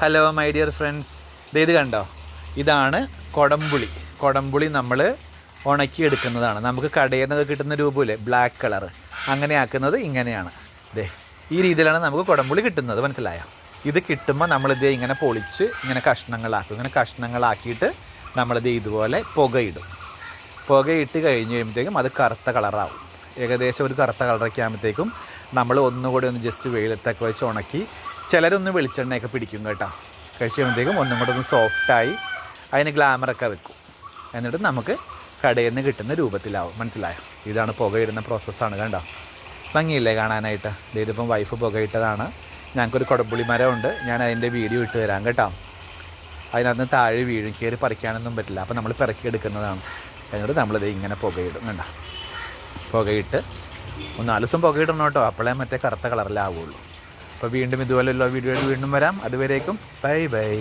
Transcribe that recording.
Hello my dear friends, ഇത് കണ്ടോ, ഇതാണ് കൊടംപുളി. കൊടംപുളി നമ്മൾ ഉണക്കിയെടുക്കുന്നതാണ്. നമുക്ക് കടയിൽ നിന്നൊക്കെ കിട്ടുന്ന രൂപമില്ലേ, ബ്ലാക്ക് കളർ, അങ്ങനെ ആക്കുന്നത് ഇങ്ങനെയാണ്. ഈ രീതിയിലാണ് നമുക്ക് കൊടംപുളി കിട്ടുന്നത്, മനസ്സിലായോ? ഇത് കിട്ടുമ്പോൾ നമ്മളിത് ഇങ്ങനെ പൊളിച്ച് ഇങ്ങനെ കഷ്ണങ്ങളാക്കും. ഇങ്ങനെ കഷ്ണങ്ങളാക്കിയിട്ട് നമ്മളിത് ഇതുപോലെ പുകയിടും. പുകയിട്ട് കഴിഞ്ഞ് കഴിയുമ്പോഴത്തേക്കും അത് കറുത്ത കളറാവും. ഏകദേശം ഒരു കറുത്ത കളറൊക്കെ ആകുമ്പോഴത്തേക്കും നമ്മൾ ഒന്നുകൂടി ഒന്ന് ജസ്റ്റ് വെയിലത്തൊക്കെ വെച്ച് ഉണക്കി, ചിലരൊന്ന് വെളിച്ചെണ്ണയൊക്കെ പിടിക്കും കേട്ടോ. കഴിച്ച് കഴിയുമ്പോഴത്തേക്കും ഒന്നും കൂടെ ഒന്ന് സോഫ്റ്റായി അതിന് ഗ്ലാമറൊക്കെ വെക്കും. എന്നിട്ട് നമുക്ക് കടയിൽ നിന്ന് കിട്ടുന്ന രൂപത്തിലാവും, മനസ്സിലായോ? ഇതാണ് പുകയിടുന്ന പ്രോസസ്സാണ്. കണ്ടോ, ഭംഗിയില്ലേ കാണാനായിട്ട്? ഇതിപ്പം വൈഫ് പുകയിട്ടതാണ്. ഞങ്ങൾക്കൊരു കൊടംപുളി മരമുണ്ട്, ഞാൻ അതിൻ്റെ വീഡിയോ ഇട്ട് തരാം കേട്ടോ. അതിനകത്ത് താഴെ വീഴും, കയറി പറിക്കാനൊന്നും പറ്റില്ല. അപ്പോൾ നമ്മൾ പിറക്കിയെടുക്കുന്നതാണ്. എന്നിട്ട് നമ്മളിത് ഇങ്ങനെ പുകയിടും. കണ്ടോ, പുകയിട്ട് 4 ദിവസം പുകയിടണം കേട്ടോ, അപ്പോഴേ മറ്റേ കറുത്ത കളറിലാവുള്ളൂ. അപ്പോൾ വീണ്ടും ഇതുപോലെയുള്ള വീഡിയോയിൽ വീണ്ടും വരാം. അതുവരേക്കും ബൈ ബൈ.